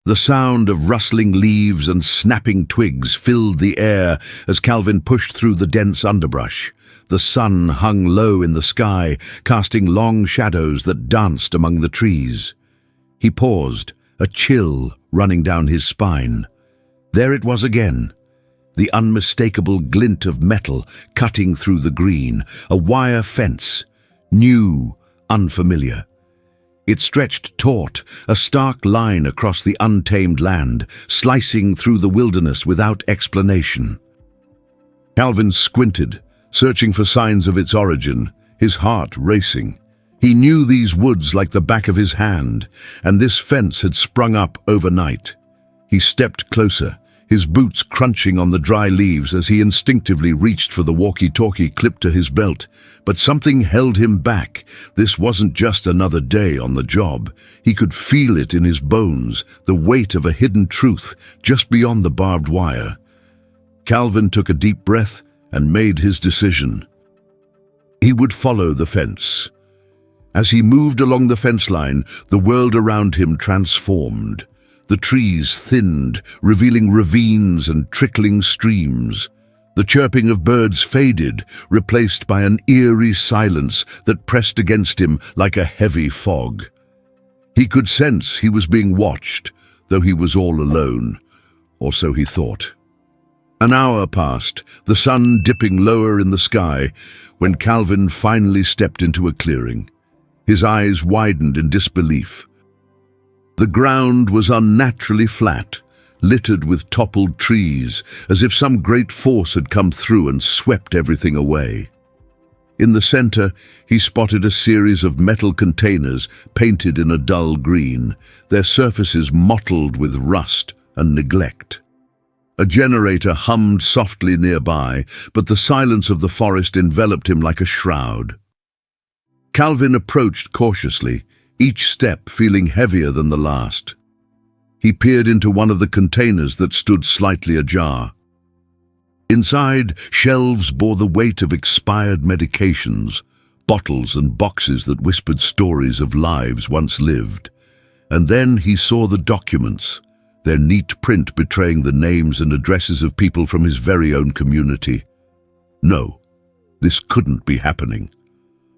The sound of rustling leaves and snapping twigs filled the air as Calvin pushed through the dense underbrush. The sun hung low in the sky, casting long shadows that danced among the trees. He paused, a chill running down his spine. There it was again, the unmistakable glint of metal cutting through the green, a wire fence, new, unfamiliar. It stretched taut, a stark line across the untamed land, slicing through the wilderness without explanation. Calvin squinted, searching for signs of its origin, his heart racing. He knew these woods like the back of his hand, and this fence had sprung up overnight. He stepped closer, his boots crunching on the dry leaves as he instinctively reached for the walkie-talkie clipped to his belt. But something held him back. This wasn't just another day on the job. He could feel it in his bones, the weight of a hidden truth just beyond the barbed wire. Calvin took a deep breath and made his decision. He would follow the fence. As he moved along the fence line, the world around him transformed. The trees thinned, revealing ravines and trickling streams. The chirping of birds faded, replaced by an eerie silence that pressed against him like a heavy fog. He could sense he was being watched, though he was all alone, or so he thought. An hour passed, the sun dipping lower in the sky, when Calvin finally stepped into a clearing. His eyes widened in disbelief. The ground was unnaturally flat, littered with toppled trees, as if some great force had come through and swept everything away. In the center, he spotted a series of metal containers painted in a dull green, their surfaces mottled with rust and neglect. A generator hummed softly nearby, but the silence of the forest enveloped him like a shroud. Calvin approached cautiously, each step feeling heavier than the last. He peered into one of the containers that stood slightly ajar. Inside, shelves bore the weight of expired medications, bottles and boxes that whispered stories of lives once lived. And then he saw the documents, their neat print betraying the names and addresses of people from his very own community. No, this couldn't be happening.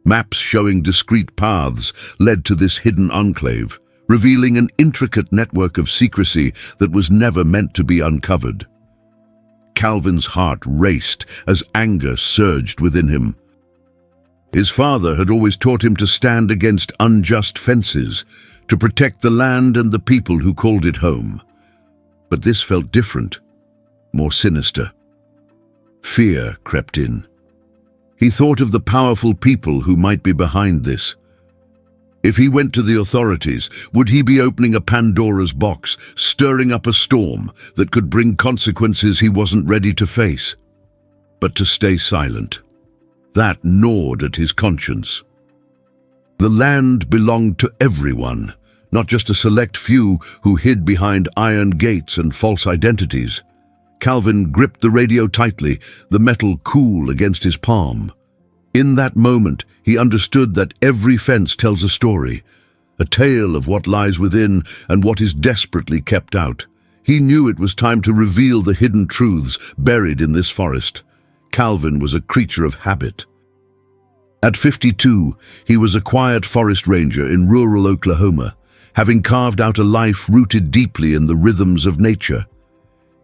Maps showing discrete paths led to this hidden enclave, revealing an intricate network of secrecy that was never meant to be uncovered. Calvin's heart raced as anger surged within him. His father had always taught him to stand against unjust fences, to protect the land and the people who called it home. But this felt different, more sinister. Fear crept in. He thought of the powerful people who might be behind this. If he went to the authorities, would he be opening a Pandora's box, stirring up a storm that could bring consequences he wasn't ready to face? But to stay silent, that gnawed at his conscience. The land belonged to everyone, not just a select few who hid behind iron gates and false identities. Calvin gripped the radio tightly, the metal cool against his palm. In that moment, he understood that every fence tells a story, a tale of what lies within and what is desperately kept out. He knew it was time to reveal the hidden truths buried in this forest. Calvin was a creature of habit. At 52, he was a quiet forest ranger in rural Oklahoma, having carved out a life rooted deeply in the rhythms of nature.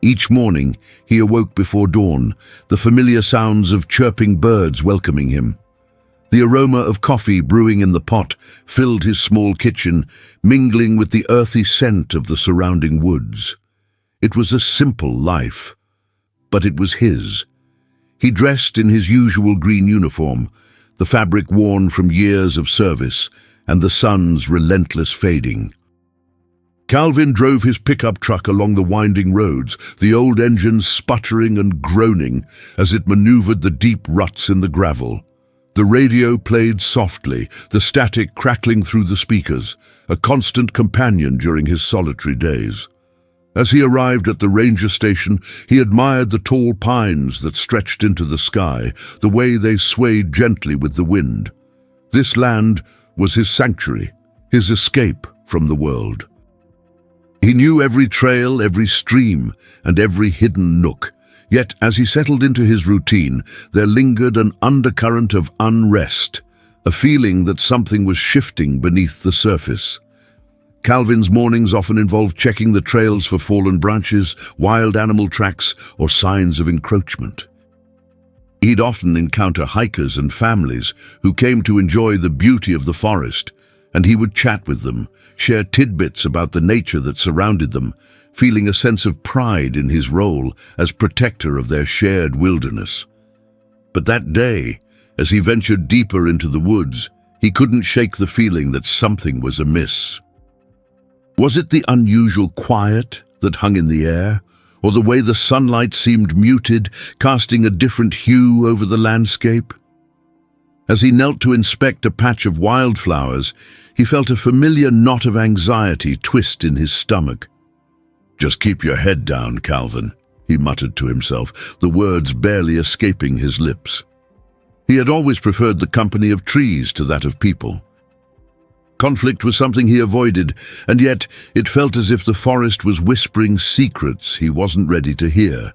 Each morning, he awoke before dawn, the familiar sounds of chirping birds welcoming him. The aroma of coffee brewing in the pot filled his small kitchen, mingling with the earthy scent of the surrounding woods. It was a simple life, but it was his. He dressed in his usual green uniform, the fabric worn from years of service and the sun's relentless fading. Calvin drove his pickup truck along the winding roads, the old engine sputtering and groaning as it maneuvered the deep ruts in the gravel. The radio played softly, the static crackling through the speakers, a constant companion during his solitary days. As he arrived at the ranger station, he admired the tall pines that stretched into the sky, the way they swayed gently with the wind. This land was his sanctuary, his escape from the world. He knew every trail, every stream, and every hidden nook. Yet, as he settled into his routine, there lingered an undercurrent of unrest, a feeling that something was shifting beneath the surface. Calvin's mornings often involved checking the trails for fallen branches, wild animal tracks, or signs of encroachment. He'd often encounter hikers and families who came to enjoy the beauty of the forest, and he would chat with them, share tidbits about the nature that surrounded them, feeling a sense of pride in his role as protector of their shared wilderness. But that day, as he ventured deeper into the woods, he couldn't shake the feeling that something was amiss. Was it the unusual quiet that hung in the air, or the way the sunlight seemed muted, casting a different hue over the landscape? As he knelt to inspect a patch of wildflowers, he felt a familiar knot of anxiety twist in his stomach. "Just keep your head down, Calvin," he muttered to himself, the words barely escaping his lips. He had always preferred the company of trees to that of people. Conflict was something he avoided, and yet it felt as if the forest was whispering secrets he wasn't ready to hear.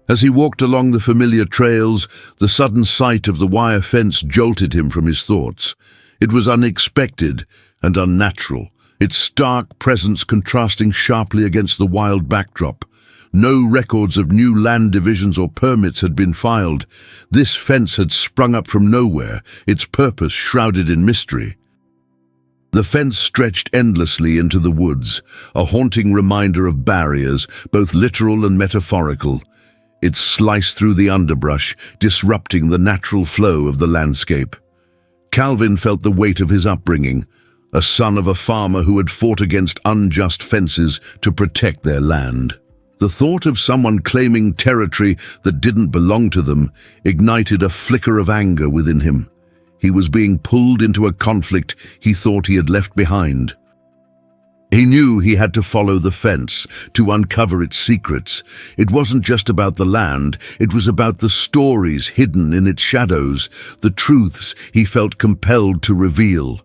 As he walked along the familiar trails, the sudden sight of the wire fence jolted him from his thoughts. It was unexpected and unnatural, its stark presence contrasting sharply against the wild backdrop. No records of new land divisions or permits had been filed. This fence had sprung up from nowhere, its purpose shrouded in mystery. The fence stretched endlessly into the woods, a haunting reminder of barriers, both literal and metaphorical. It sliced through the underbrush, disrupting the natural flow of the landscape. Calvin felt the weight of his upbringing, a son of a farmer who had fought against unjust fences to protect their land. The thought of someone claiming territory that didn't belong to them ignited a flicker of anger within him. He was being pulled into a conflict he thought he had left behind. He knew he had to follow the fence to uncover its secrets. It wasn't just about the land, it was about the stories hidden in its shadows, the truths he felt compelled to reveal.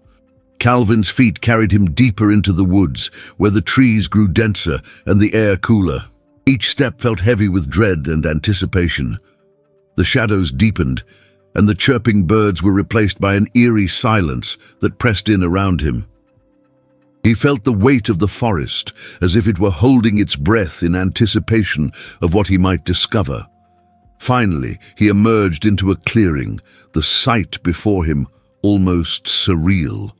Calvin's feet carried him deeper into the woods, where the trees grew denser and the air cooler. Each step felt heavy with dread and anticipation. The shadows deepened, and the chirping birds were replaced by an eerie silence that pressed in around him. He felt the weight of the forest, as if it were holding its breath in anticipation of what he might discover. Finally, he emerged into a clearing, the sight before him almost surreal.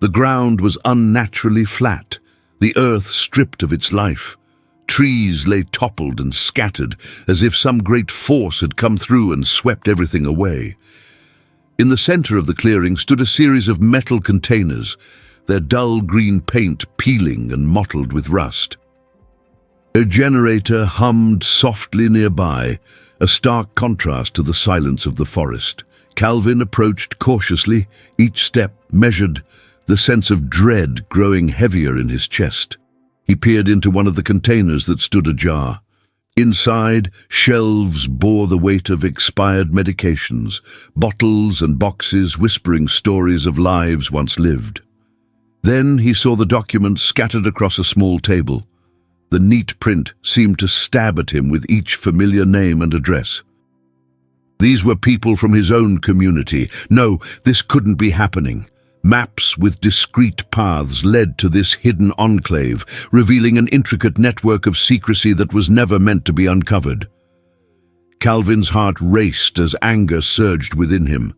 The ground was unnaturally flat, the earth stripped of its life. Trees lay toppled and scattered, as if some great force had come through and swept everything away. In the center of the clearing stood a series of metal containers, their dull green paint peeling and mottled with rust. A generator hummed softly nearby, a stark contrast to the silence of the forest. Calvin approached cautiously, each step measured, the sense of dread growing heavier in his chest. He peered into one of the containers that stood ajar. Inside, shelves bore the weight of expired medications, bottles and boxes whispering stories of lives once lived. Then he saw the documents scattered across a small table. The neat print seemed to stab at him with each familiar name and address. These were people from his own community. No, this couldn't be happening. Maps with discrete paths led to this hidden enclave, revealing an intricate network of secrecy that was never meant to be uncovered. Calvin's heart raced as anger surged within him.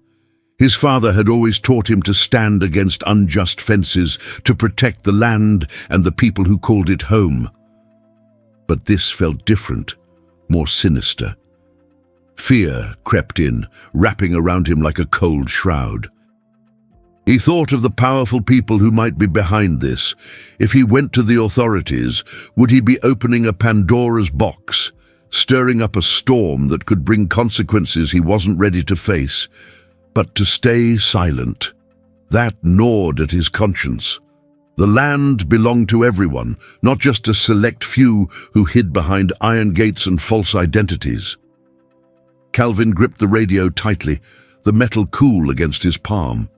His father had always taught him to stand against unjust fences, to protect the land and the people who called it home. But this felt different, more sinister. Fear crept in, wrapping around him like a cold shroud. He thought of the powerful people who might be behind this. If he went to the authorities, would he be opening a Pandora's box, stirring up a storm that could bring consequences he wasn't ready to face? But to stay silent, that gnawed at his conscience. The land belonged to everyone, not just a select few who hid behind iron gates and false identities. Calvin gripped the radio tightly, the metal cool against his palm.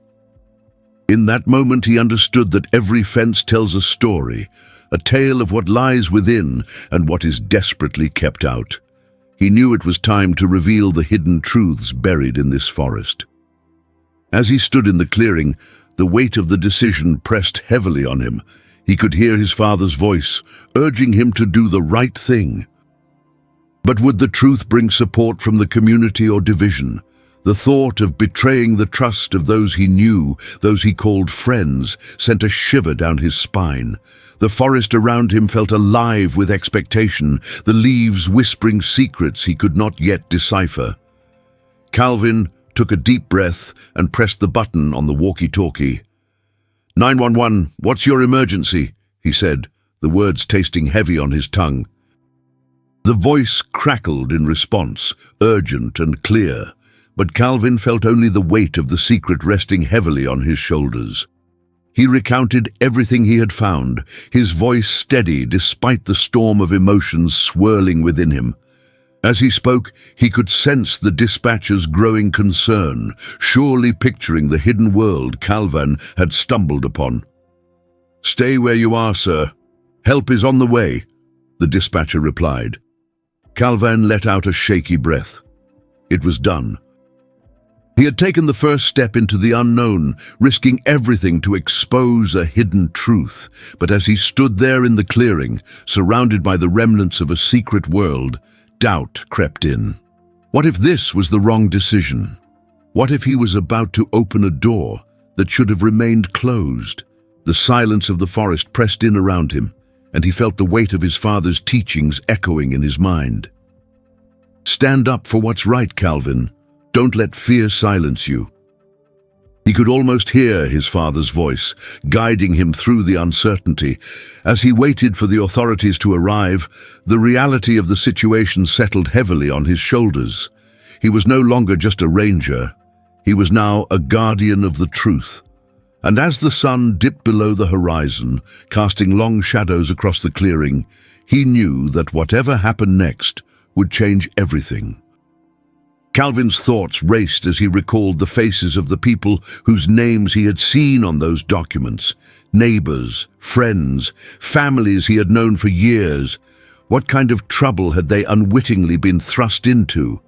In that moment he understood that every fence tells a story, a tale of what lies within and what is desperately kept out. He knew it was time to reveal the hidden truths buried in this forest. As he stood in the clearing, the weight of the decision pressed heavily on him. He could hear his father's voice, urging him to do the right thing. But would the truth bring support from the community or division? The thought of betraying the trust of those he knew, those he called friends, sent a shiver down his spine. The forest around him felt alive with expectation, the leaves whispering secrets he could not yet decipher. Calvin took a deep breath and pressed the button on the walkie-talkie. 911, what's your emergency? He said, the words tasting heavy on his tongue. The voice crackled in response, urgent and clear, but Calvin felt only the weight of the secret resting heavily on his shoulders. He recounted everything he had found, his voice steady despite the storm of emotions swirling within him. As he spoke, he could sense the dispatcher's growing concern, surely picturing the hidden world Calvin had stumbled upon. "Stay where you are, sir. Help is on the way," the dispatcher replied. Calvin let out a shaky breath. It was done. He had taken the first step into the unknown, risking everything to expose a hidden truth. But as he stood there in the clearing, surrounded by the remnants of a secret world, doubt crept in. What if this was the wrong decision? What if he was about to open a door that should have remained closed? The silence of the forest pressed in around him, and he felt the weight of his father's teachings echoing in his mind. "Stand up for what's right, Calvin. Don't let fear silence you." He could almost hear his father's voice, guiding him through the uncertainty. As he waited for the authorities to arrive, the reality of the situation settled heavily on his shoulders. He was no longer just a ranger. He was now a guardian of the truth. And as the sun dipped below the horizon, casting long shadows across the clearing, he knew that whatever happened next would change everything. Calvin's thoughts raced as he recalled the faces of the people whose names he had seen on those documents. Neighbors, friends, families he had known for years. What kind of trouble had they unwittingly been thrust into?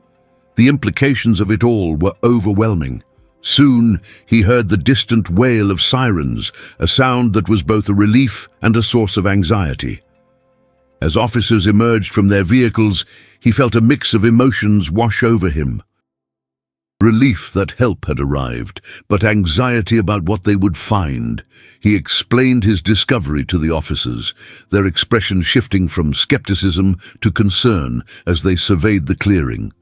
The implications of it all were overwhelming. Soon he heard the distant wail of sirens, a sound that was both a relief and a source of anxiety. As officers emerged from their vehicles, he felt a mix of emotions wash over him. Relief that help had arrived, but anxiety about what they would find. He explained his discovery to the officers, their expression shifting from skepticism to concern as they surveyed the clearing.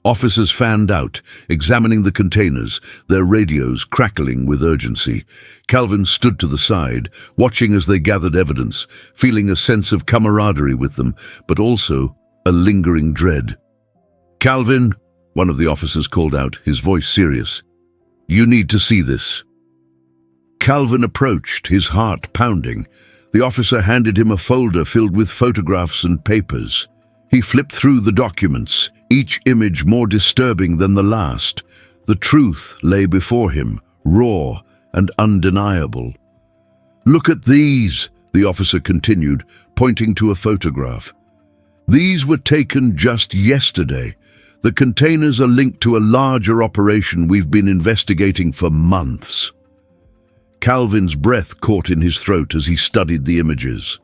Officers fanned out, examining the containers, their radios crackling with urgency. Calvin stood to the side, watching as they gathered evidence, feeling a sense of camaraderie with them, but also a lingering dread. "Calvin," one of the officers called out, his voice serious, "you need to see this." Calvin approached, his heart pounding. The officer handed him a folder filled with photographs and papers. He flipped through the documents, each image more disturbing than the last. The truth lay before him, raw and undeniable. "Look at these," the officer continued, pointing to a photograph. "These were taken just yesterday. The containers are linked to a larger operation we've been investigating for months." Calvin's breath caught in his throat as he studied the images.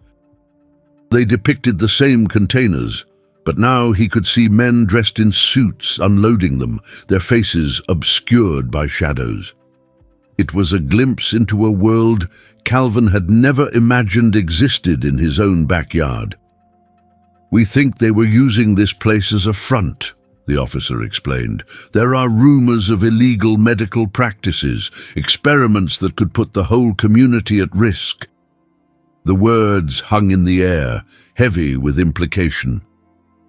They depicted the same containers, but now he could see men dressed in suits unloading them, their faces obscured by shadows. It was a glimpse into a world Calvin had never imagined existed in his own backyard. "We think they were using this place as a front," the officer explained. "There are rumors of illegal medical practices, experiments that could put the whole community at risk." The words hung in the air, heavy with implication.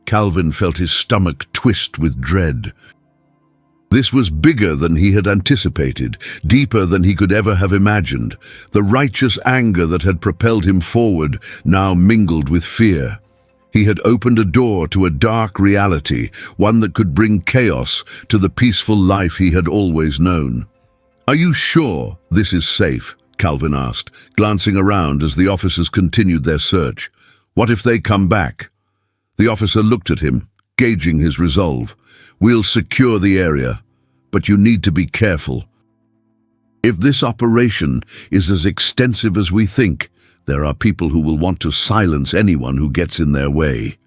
Calvin felt his stomach twist with dread. This was bigger than he had anticipated, deeper than he could ever have imagined. The righteous anger that had propelled him forward now mingled with fear. He had opened a door to a dark reality, one that could bring chaos to the peaceful life he had always known. "Are you sure this is safe?" Calvin asked, glancing around as the officers continued their search. "What if they come back?" The officer looked at him, gauging his resolve. "We'll secure the area, but you need to be careful. If this operation is as extensive as we think, there are people who will want to silence anyone who gets in their way."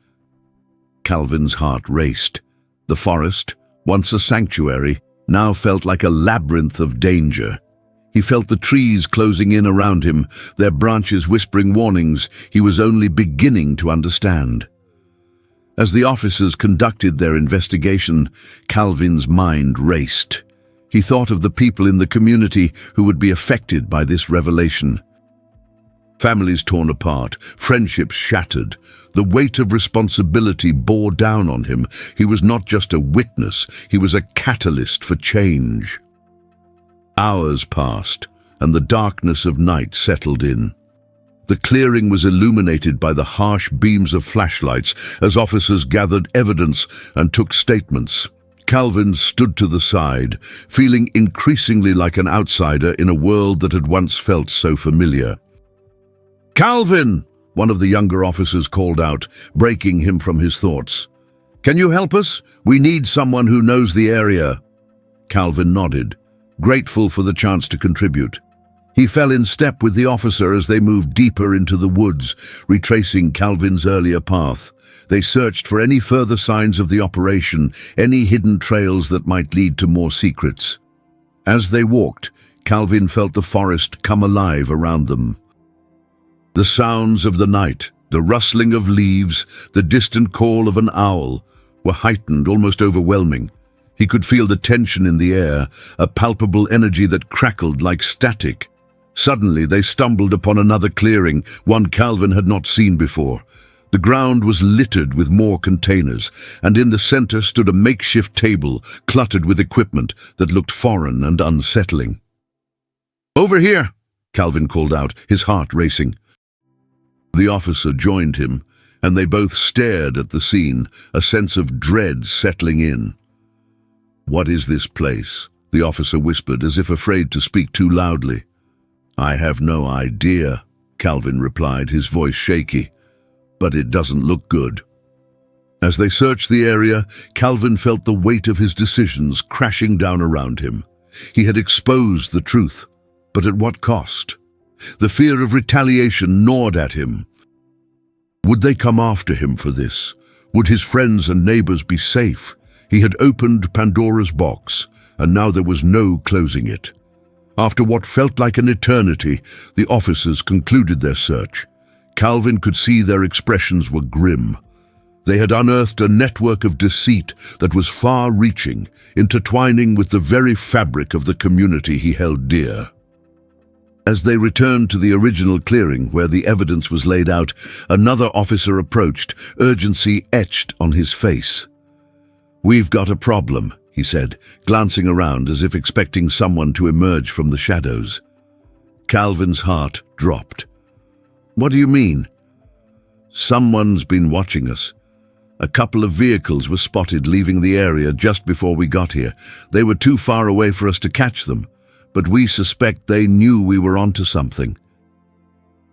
Calvin's heart raced. The forest, once a sanctuary, now felt like a labyrinth of danger. He felt the trees closing in around him, their branches whispering warnings he was only beginning to understand. As the officers conducted their investigation, Calvin's mind raced. He thought of the people in the community who would be affected by this revelation. Families torn apart, friendships shattered. The weight of responsibility bore down on him. He was not just a witness, he was a catalyst for change. Hours passed, and the darkness of night settled in. The clearing was illuminated by the harsh beams of flashlights as officers gathered evidence and took statements. Calvin stood to the side, feeling increasingly like an outsider in a world that had once felt so familiar. "Calvin!" one of the younger officers called out, breaking him from his thoughts. "Can you help us? We need someone who knows the area." Calvin nodded, grateful for the chance to contribute. He fell in step with the officer as they moved deeper into the woods, retracing Calvin's earlier path. They searched for any further signs of the operation, any hidden trails that might lead to more secrets. As they walked, Calvin felt the forest come alive around them. The sounds of the night, the rustling of leaves, the distant call of an owl, were heightened, almost overwhelming. He could feel the tension in the air, a palpable energy that crackled like static. Suddenly, they stumbled upon another clearing, one Calvin had not seen before. The ground was littered with more containers, and in the center stood a makeshift table cluttered with equipment that looked foreign and unsettling. "Over here!" Calvin called out, his heart racing. The officer joined him, and they both stared at the scene, a sense of dread settling in. "What is this place?" the officer whispered, as if afraid to speak too loudly. "I have no idea," Calvin replied, his voice shaky. "But it doesn't look good." As they searched the area, Calvin felt the weight of his decisions crashing down around him. He had exposed the truth, but at what cost? The fear of retaliation gnawed at him. Would they come after him for this? Would his friends and neighbors be safe? He had opened Pandora's box, and now there was no closing it. After what felt like an eternity, the officers concluded their search. Calvin could see their expressions were grim. They had unearthed a network of deceit that was far-reaching, intertwining with the very fabric of the community he held dear. As they returned to the original clearing where the evidence was laid out, another officer approached, urgency etched on his face. "We've got a problem," he said, glancing around as if expecting someone to emerge from the shadows. Calvin's heart dropped. "What do you mean?" "Someone's been watching us. A couple of vehicles were spotted leaving the area just before we got here. They were too far away for us to catch them, but we suspect they knew we were onto something."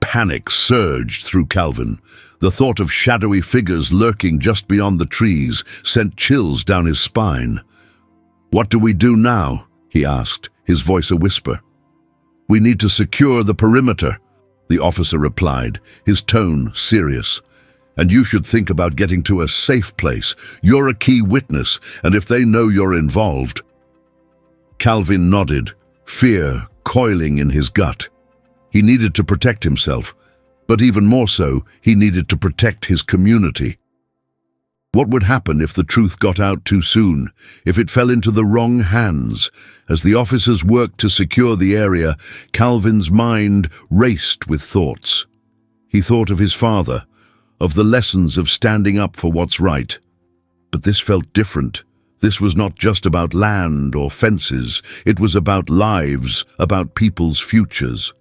Panic surged through Calvin. The thought of shadowy figures lurking just beyond the trees sent chills down his spine. "What do we do now?" he asked, his voice a whisper. "We need to secure the perimeter," the officer replied, his tone serious. "And you should think about getting to a safe place. You're a key witness, and if they know you're involved..." Calvin nodded, fear coiling in his gut. He needed to protect himself, but even more so, he needed to protect his community. What would happen if the truth got out too soon, if it fell into the wrong hands? As the officers worked to secure the area, Calvin's mind raced with thoughts. He thought of his father, of the lessons of standing up for what's right. But this felt different. This was not just about land or fences. It was about lives, about people's futures.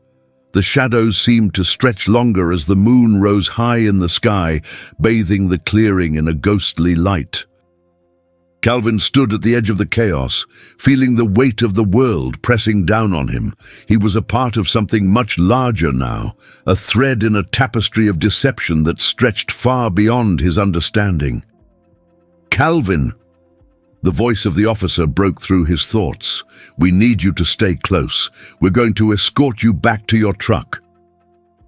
The shadows seemed to stretch longer as the moon rose high in the sky, bathing the clearing in a ghostly light. Calvin stood at the edge of the chaos, feeling the weight of the world pressing down on him. He was a part of something much larger now, a thread in a tapestry of deception that stretched far beyond his understanding. "Calvin!" The voice of the officer broke through his thoughts. "We need you to stay close. We're going to escort you back to your truck."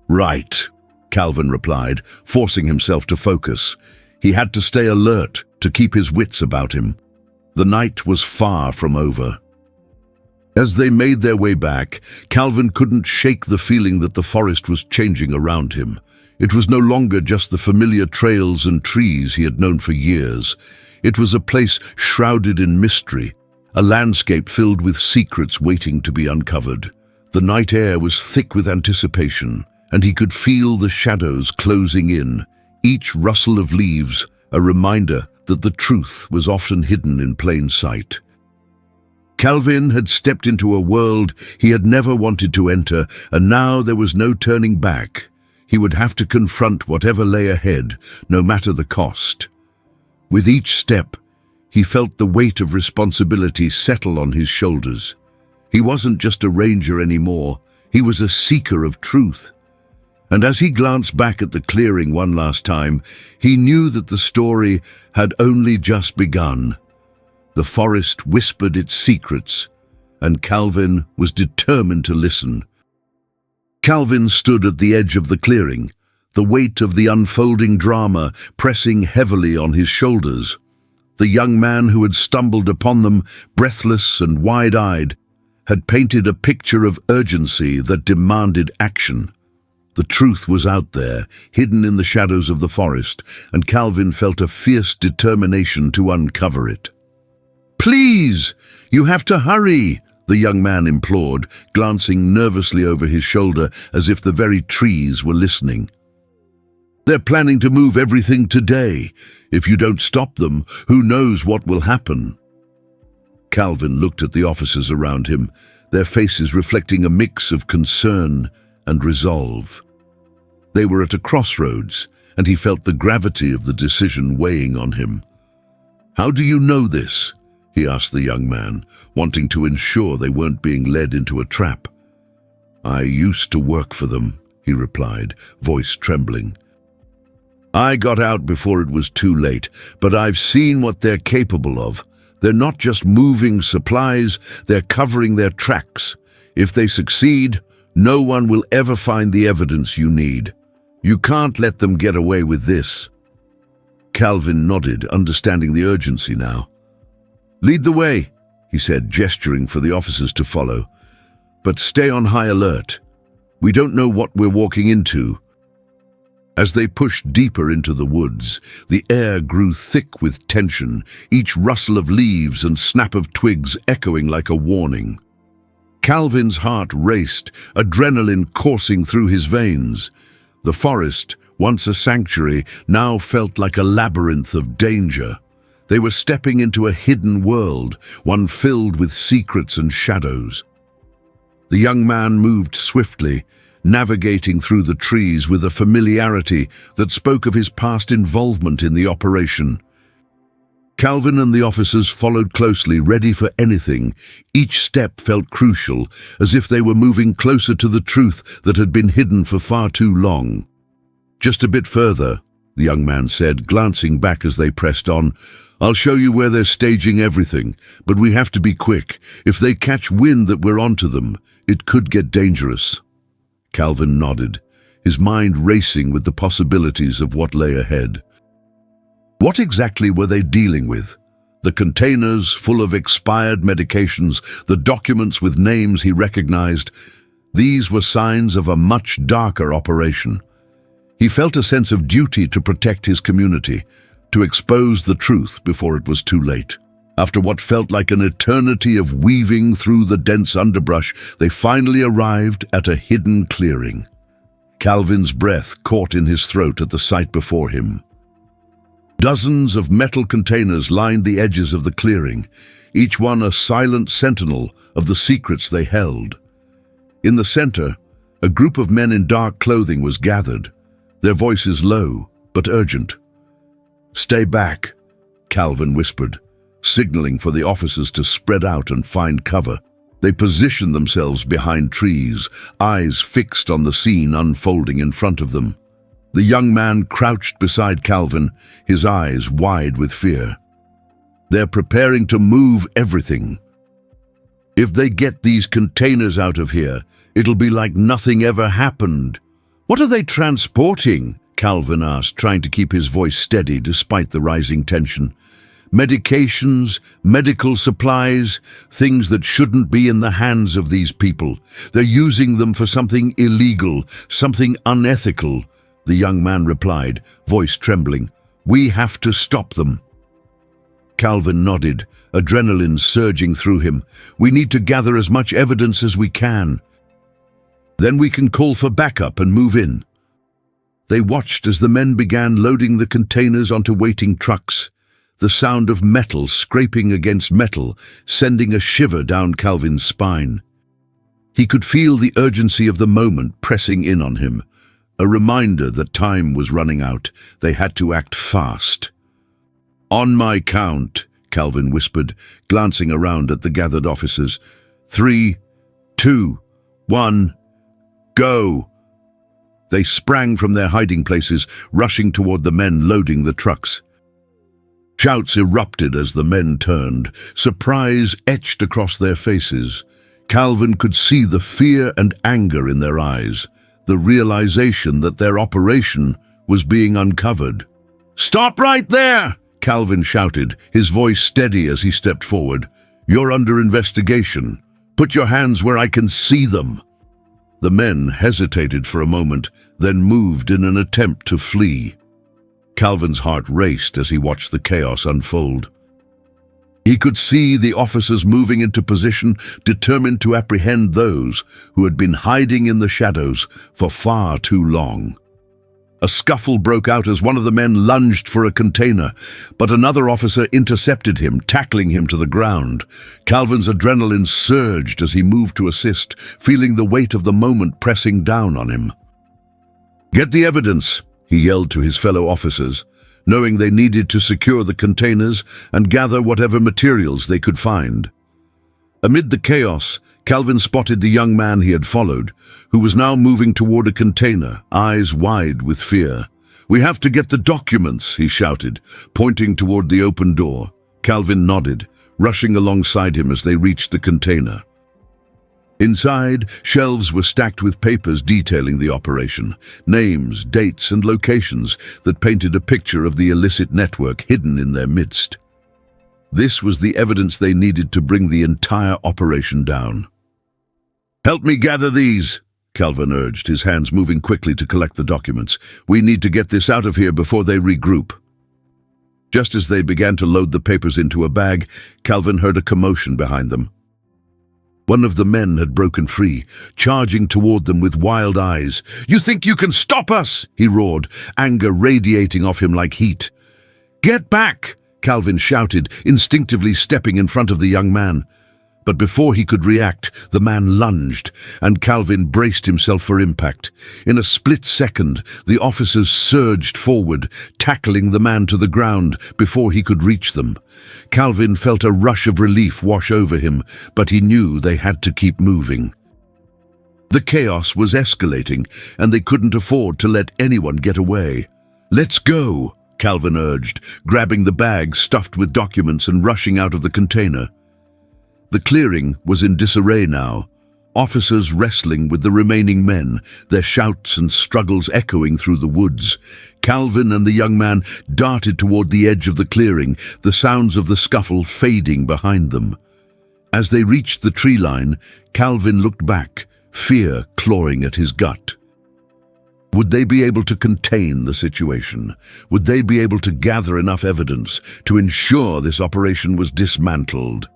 "Right," Calvin replied, forcing himself to focus. He had to stay alert, to keep his wits about him. The night was far from over. As they made their way back, Calvin couldn't shake the feeling that the forest was changing around him. It was no longer just the familiar trails and trees he had known for years. It was a place shrouded in mystery, a landscape filled with secrets waiting to be uncovered. The night air was thick with anticipation, and he could feel the shadows closing in, each rustle of leaves a reminder that the truth was often hidden in plain sight. Calvin had stepped into a world he had never wanted to enter, and now there was no turning back. He would have to confront whatever lay ahead, no matter the cost. With each step, he felt the weight of responsibility settle on his shoulders. He wasn't just a ranger anymore, he was a seeker of truth. And as he glanced back at the clearing one last time, he knew that the story had only just begun. The forest whispered its secrets, and Calvin was determined to listen. Calvin stood at the edge of the clearing, the weight of the unfolding drama pressing heavily on his shoulders. The young man who had stumbled upon them, breathless and wide-eyed, had painted a picture of urgency that demanded action. The truth was out there, hidden in the shadows of the forest, and Calvin felt a fierce determination to uncover it. "Please, you have to hurry," the young man implored, glancing nervously over his shoulder as if the very trees were listening. "They're planning to move everything today. If you don't stop them, who knows what will happen?" Calvin looked at the officers around him, their faces reflecting a mix of concern and resolve. They were at a crossroads, and he felt the gravity of the decision weighing on him. "How do you know this?" he asked the young man, wanting to ensure they weren't being led into a trap. "I used to work for them," he replied, voice trembling. "I got out before it was too late, but I've seen what they're capable of. They're not just moving supplies, they're covering their tracks. If they succeed, no one will ever find the evidence you need. You can't let them get away with this." Calvin nodded, understanding the urgency now. "Lead the way," he said, gesturing for the officers to follow. "But stay on high alert. We don't know what we're walking into." As they pushed deeper into the woods, the air grew thick with tension, each rustle of leaves and snap of twigs echoing like a warning. Calvin's heart raced, adrenaline coursing through his veins. The forest, once a sanctuary, now felt like a labyrinth of danger. They were stepping into a hidden world, one filled with secrets and shadows. The young man moved swiftly, navigating through the trees with a familiarity that spoke of his past involvement in the operation. Calvin and the officers followed closely, ready for anything. Each step felt crucial, as if they were moving closer to the truth that had been hidden for far too long. "Just a bit further," the young man said, glancing back as they pressed on. "I'll show you where they're staging everything, but we have to be quick. If they catch wind that we're onto them, it could get dangerous." Calvin nodded, his mind racing with the possibilities of what lay ahead. What exactly were they dealing with? The containers full of expired medications, the documents with names he recognized. These were signs of a much darker operation. He felt a sense of duty to protect his community, to expose the truth before it was too late. After what felt like an eternity of weaving through the dense underbrush, they finally arrived at a hidden clearing. Calvin's breath caught in his throat at the sight before him. Dozens of metal containers lined the edges of the clearing, each one a silent sentinel of the secrets they held. In the center, a group of men in dark clothing was gathered, their voices low but urgent. "Stay back," Calvin whispered, signaling for the officers to spread out and find cover. They positioned themselves behind trees, eyes fixed on the scene unfolding in front of them. The young man crouched beside Calvin, his eyes wide with fear. They're preparing to move everything. If they get these containers out of here, it'll be like nothing ever happened. What are they transporting? Calvin asked, trying to keep his voice steady despite the rising tension. Medications, medical supplies, things that shouldn't be in the hands of these people. They're using them for something illegal, something unethical, the young man replied, voice trembling. We have to stop them. Calvin nodded, adrenaline surging through him. We need to gather as much evidence as we can. Then we can call for backup and move in. They watched as the men began loading the containers onto waiting trucks. The sound of metal scraping against metal, sending a shiver down Calvin's spine. He could feel the urgency of the moment pressing in on him, a reminder that time was running out. They had to act fast. On my count, Calvin whispered, glancing around at the gathered officers. 3, 2, 1, go! They sprang from their hiding places, rushing toward the men loading the trucks. Shouts erupted as the men turned, surprise etched across their faces. Calvin could see the fear and anger in their eyes, the realization that their operation was being uncovered. "Stop right there!" Calvin shouted, his voice steady as he stepped forward. "You're under investigation. Put your hands where I can see them." The men hesitated for a moment, then moved in an attempt to flee. Calvin's heart raced as he watched the chaos unfold. He could see the officers moving into position, determined to apprehend those who had been hiding in the shadows for far too long. A scuffle broke out as one of the men lunged for a container, but another officer intercepted him, tackling him to the ground. Calvin's adrenaline surged as he moved to assist, feeling the weight of the moment pressing down on him. "Get the evidence," he yelled to his fellow officers, knowing they needed to secure the containers and gather whatever materials they could find. Amid the chaos, Calvin spotted the young man he had followed, who was now moving toward a container, eyes wide with fear. "We have to get the documents," he shouted, pointing toward the open door. Calvin nodded, rushing alongside him as they reached the container. Inside, shelves were stacked with papers detailing the operation, names, dates, and locations that painted a picture of the illicit network hidden in their midst. This was the evidence they needed to bring the entire operation down. "Help me gather these," Calvin urged, his hands moving quickly to collect the documents. "We need to get this out of here before they regroup." Just as they began to load the papers into a bag, Calvin heard a commotion behind them. One of the men had broken free, charging toward them with wild eyes. "You think you can stop us?" he roared, anger radiating off him like heat. "Get back!" Calvin shouted, instinctively stepping in front of the young man. But before he could react, the man lunged, and Calvin braced himself for impact. In a split second, the officers surged forward, tackling the man to the ground before he could reach them. Calvin felt a rush of relief wash over him, but he knew they had to keep moving. The chaos was escalating, and they couldn't afford to let anyone get away. "Let's go," Calvin urged, grabbing the bag stuffed with documents and rushing out of the container. The clearing was in disarray now, officers wrestling with the remaining men, their shouts and struggles echoing through the woods. Calvin and the young man darted toward the edge of the clearing, the sounds of the scuffle fading behind them. As they reached the tree line, Calvin looked back, fear clawing at his gut. Would they be able to contain the situation? Would they be able to gather enough evidence to ensure this operation was dismantled?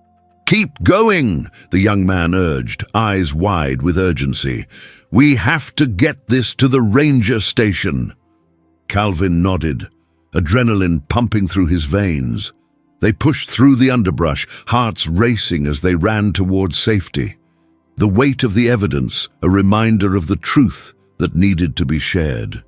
"Keep going," the young man urged, eyes wide with urgency. "We have to get this to the ranger station." Calvin nodded, adrenaline pumping through his veins. They pushed through the underbrush, hearts racing as they ran towards safety. The weight of the evidence, a reminder of the truth that needed to be shared.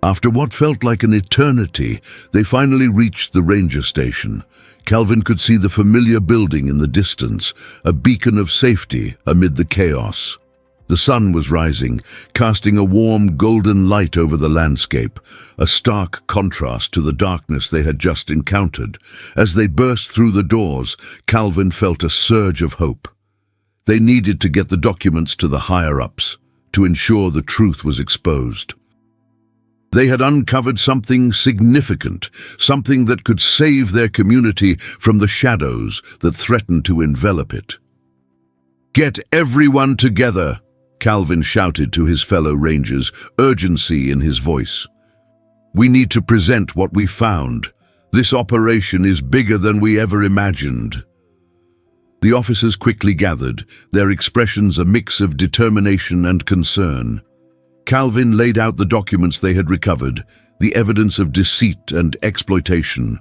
After what felt like an eternity, they finally reached the ranger station. Calvin could see the familiar building in the distance, a beacon of safety amid the chaos. The sun was rising, casting a warm golden light over the landscape, a stark contrast to the darkness they had just encountered. As they burst through the doors, Calvin felt a surge of hope. They needed to get the documents to the higher-ups, to ensure the truth was exposed. They had uncovered something significant, something that could save their community from the shadows that threatened to envelop it. "Get everyone together!" Calvin shouted to his fellow rangers, urgency in his voice. "We need to present what we found. This operation is bigger than we ever imagined." The officers quickly gathered, their expressions a mix of determination and concern. Calvin laid out the documents they had recovered, the evidence of deceit and exploitation.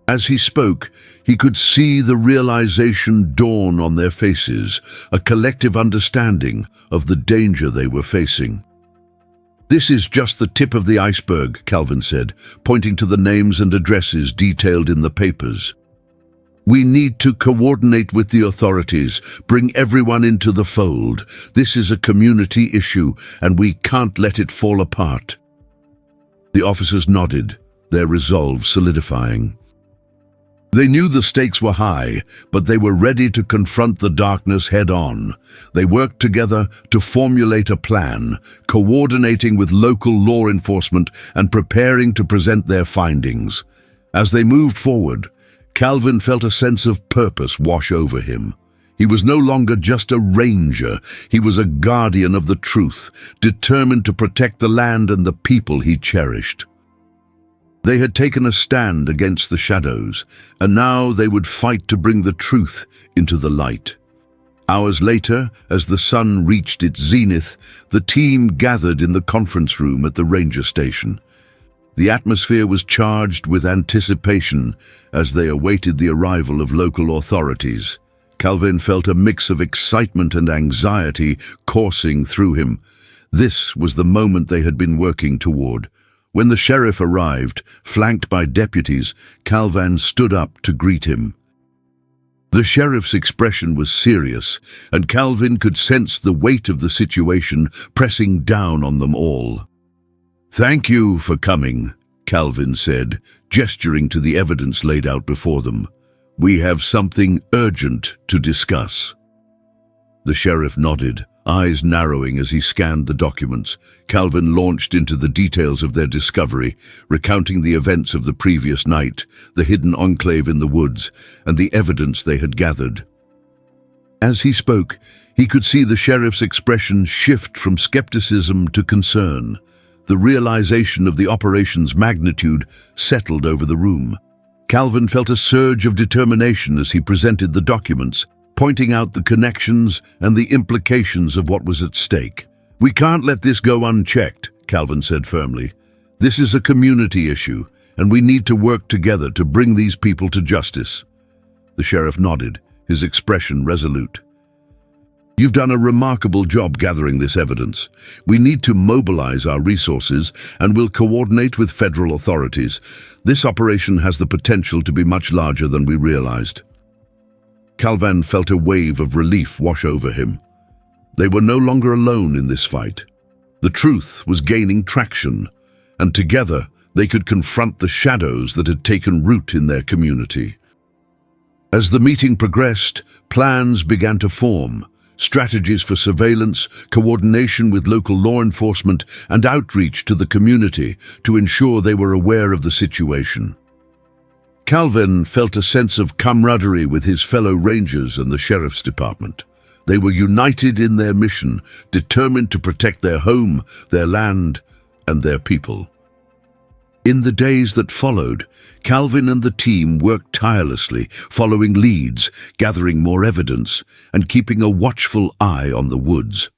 As he spoke, he could see the realization dawn on their faces, a collective understanding of the danger they were facing. "This is just the tip of the iceberg," Calvin said, pointing to the names and addresses detailed in the papers. "We need to coordinate with the authorities, bring everyone into the fold. This is a community issue, and we can't let it fall apart." The officers nodded, their resolve solidifying. They knew the stakes were high, but they were ready to confront the darkness head-on. They worked together to formulate a plan, coordinating with local law enforcement and preparing to present their findings. As they moved forward, Calvin felt a sense of purpose wash over him. He was no longer just a ranger, he was a guardian of the truth, determined to protect the land and the people he cherished. They had taken a stand against the shadows, and now they would fight to bring the truth into the light. Hours later, as the sun reached its zenith, the team gathered in the conference room at the ranger station. The atmosphere was charged with anticipation as they awaited the arrival of local authorities. Calvin felt a mix of excitement and anxiety coursing through him. This was the moment they had been working toward. When the sheriff arrived, flanked by deputies, Calvin stood up to greet him. The sheriff's expression was serious, and Calvin could sense the weight of the situation pressing down on them all. "Thank you for coming," Calvin said, gesturing to the evidence laid out before them. "We have something urgent to discuss." The sheriff nodded, eyes narrowing as he scanned the documents. Calvin launched into the details of their discovery, recounting the events of the previous night, the hidden enclave in the woods, and the evidence they had gathered. As he spoke, he could see the sheriff's expression shift from skepticism to concern. The realization of the operation's magnitude settled over the room. Calvin felt a surge of determination as he presented the documents, pointing out the connections and the implications of what was at stake. "We can't let this go unchecked," Calvin said firmly. "This is a community issue, and we need to work together to bring these people to justice." The sheriff nodded, his expression resolute. "You've done a remarkable job gathering this evidence. We need to mobilize our resources and will coordinate with federal authorities. This operation has the potential to be much larger than we realized." Calvin felt a wave of relief wash over him. They were no longer alone in this fight. The truth was gaining traction, and together they could confront the shadows that had taken root in their community. As the meeting progressed, plans began to form. Strategies for surveillance, coordination with local law enforcement, and outreach to the community to ensure they were aware of the situation. Calvin felt a sense of camaraderie with his fellow rangers and the sheriff's department. They were united in their mission, determined to protect their home, their land, and their people. In the days that followed, Calvin and the team worked tirelessly, following leads, gathering more evidence, and keeping a watchful eye on the woods.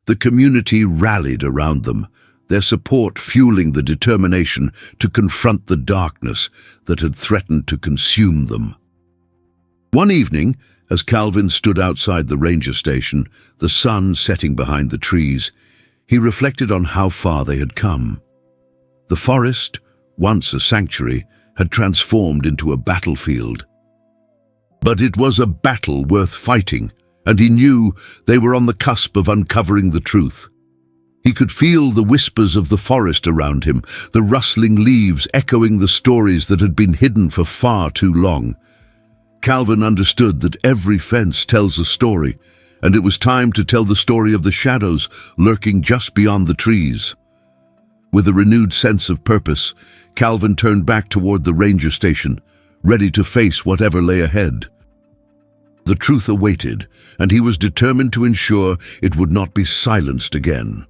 The community rallied around them, their support fueling the determination to confront the darkness that had threatened to consume them. One evening, as Calvin stood outside the ranger station, the sun setting behind the trees, he reflected on how far they had come. The forest, once a sanctuary, had transformed into a battlefield. But it was a battle worth fighting, and he knew they were on the cusp of uncovering the truth. He could feel the whispers of the forest around him, the rustling leaves echoing the stories that had been hidden for far too long. Calvin understood that every fence tells a story, and it was time to tell the story of the shadows lurking just beyond the trees. With a renewed sense of purpose, Calvin turned back toward the ranger station, ready to face whatever lay ahead. The truth awaited, and he was determined to ensure it would not be silenced again.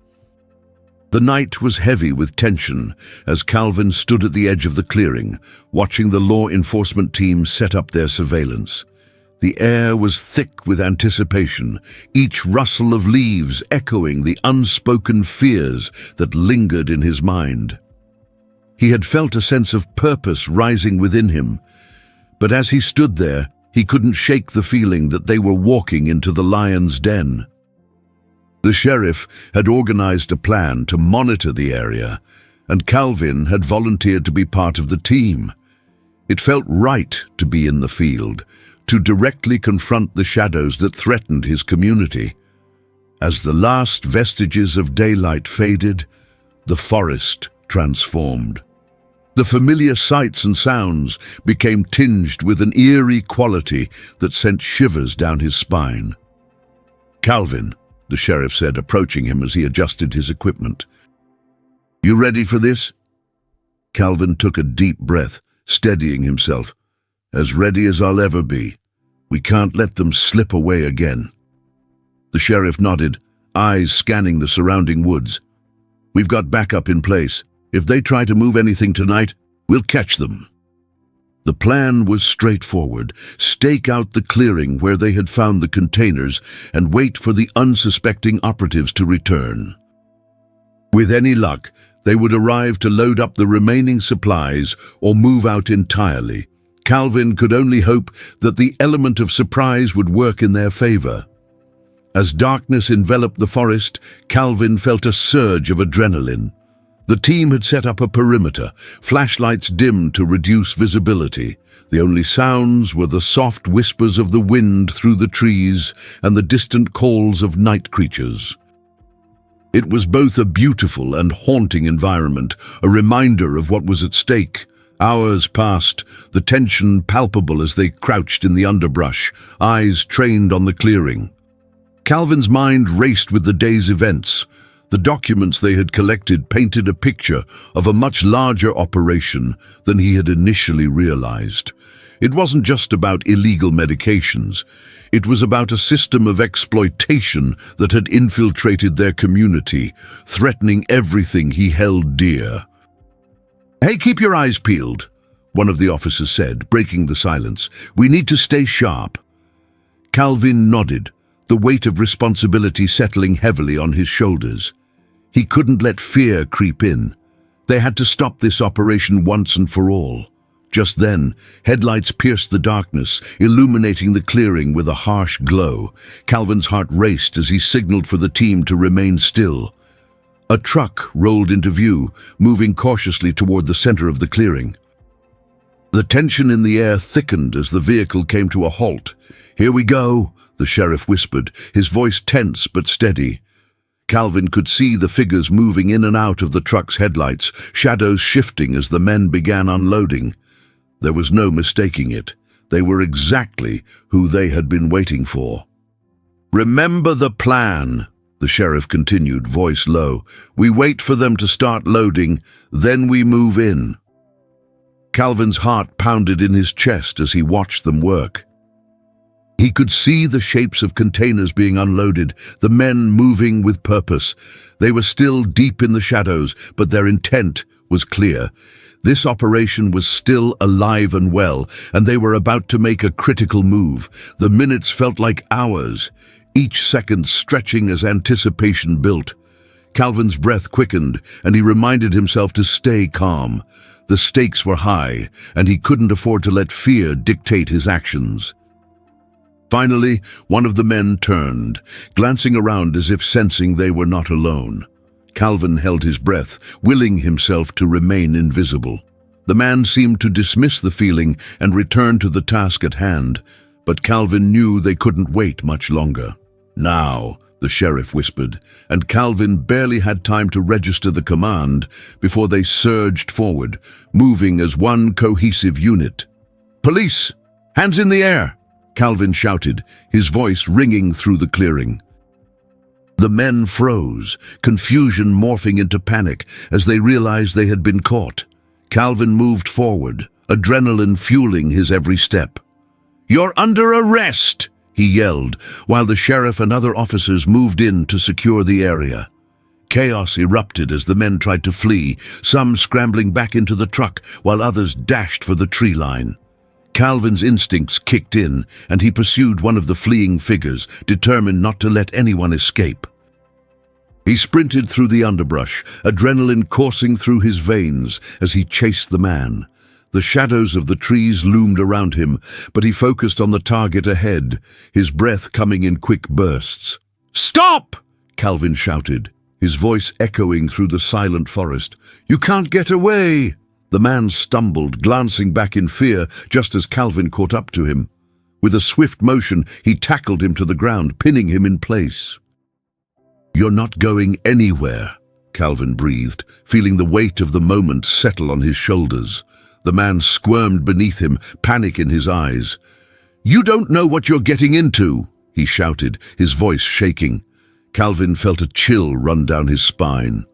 The night was heavy with tension as Calvin stood at the edge of the clearing, watching the law enforcement team set up their surveillance. The air was thick with anticipation, each rustle of leaves echoing the unspoken fears that lingered in his mind. He had felt a sense of purpose rising within him, but as he stood there, he couldn't shake the feeling that they were walking into the lion's den. The sheriff had organized a plan to monitor the area, and Calvin had volunteered to be part of the team. It felt right to be in the field, to directly confront the shadows that threatened his community. As the last vestiges of daylight faded, the forest transformed. The familiar sights and sounds became tinged with an eerie quality that sent shivers down his spine. "Calvin," the sheriff said, approaching him as he adjusted his equipment. "You ready for this?" Calvin took a deep breath, steadying himself. "As ready as I'll ever be. We can't let them slip away again." The sheriff nodded, eyes scanning the surrounding woods. "We've got backup in place. If they try to move anything tonight, we'll catch them." The plan was straightforward: stake out the clearing where they had found the containers and wait for the unsuspecting operatives to return. With any luck, they would arrive to load up the remaining supplies or move out entirely. Calvin could only hope that the element of surprise would work in their favor. As darkness enveloped the forest, Calvin felt a surge of adrenaline. The team had set up a perimeter, flashlights dimmed to reduce visibility. The only sounds were the soft whispers of the wind through the trees and the distant calls of night creatures. It was both a beautiful and haunting environment, a reminder of what was at stake. Hours passed, the tension palpable as they crouched in the underbrush, eyes trained on the clearing. Calvin's mind raced with the day's events. The documents they had collected painted a picture of a much larger operation than he had initially realized. It wasn't just about illegal medications. It was about a system of exploitation that had infiltrated their community, threatening everything he held dear. "Hey, keep your eyes peeled," one of the officers said, breaking the silence. "We need to stay sharp." Calvin nodded, the weight of responsibility settling heavily on his shoulders. He couldn't let fear creep in. They had to stop this operation once and for all. Just then, headlights pierced the darkness, illuminating the clearing with a harsh glow. Calvin's heart raced as he signaled for the team to remain still. A truck rolled into view, moving cautiously toward the center of the clearing. The tension in the air thickened as the vehicle came to a halt. "Here we go," the sheriff whispered, his voice tense but steady. Calvin could see the figures moving in and out of the truck's headlights, shadows shifting as the men began unloading. There was no mistaking it. They were exactly who they had been waiting for. "Remember the plan," the sheriff continued, voice low. "We wait for them to start loading, then we move in." Calvin's heart pounded in his chest as he watched them work. He could see the shapes of containers being unloaded, the men moving with purpose. They were still deep in the shadows, but their intent was clear. This operation was still alive and well, and they were about to make a critical move. The minutes felt like hours, each second stretching as anticipation built. Calvin's breath quickened, and he reminded himself to stay calm. The stakes were high, and he couldn't afford to let fear dictate his actions. Finally, one of the men turned, glancing around as if sensing they were not alone. Calvin held his breath, willing himself to remain invisible. The man seemed to dismiss the feeling and return to the task at hand, but Calvin knew they couldn't wait much longer. "Now," the sheriff whispered, and Calvin barely had time to register the command before they surged forward, moving as one cohesive unit. "Police! Hands in the air!" Calvin shouted, his voice ringing through the clearing. The men froze, confusion morphing into panic as they realized they had been caught. Calvin moved forward, adrenaline fueling his every step. "You're under arrest!" he yelled, while the sheriff and other officers moved in to secure the area. Chaos erupted as the men tried to flee, some scrambling back into the truck while others dashed for the tree line. Calvin's instincts kicked in, and he pursued one of the fleeing figures, determined not to let anyone escape. He sprinted through the underbrush, adrenaline coursing through his veins as he chased the man. The shadows of the trees loomed around him, but he focused on the target ahead, his breath coming in quick bursts. "Stop!" Calvin shouted, his voice echoing through the silent forest. "You can't get away!" The man stumbled, glancing back in fear just as Calvin caught up to him. With a swift motion, he tackled him to the ground, pinning him in place. "You're not going anywhere," Calvin breathed, feeling the weight of the moment settle on his shoulders. The man squirmed beneath him, panic in his eyes. "You don't know what you're getting into," he shouted, his voice shaking. Calvin felt a chill run down his spine.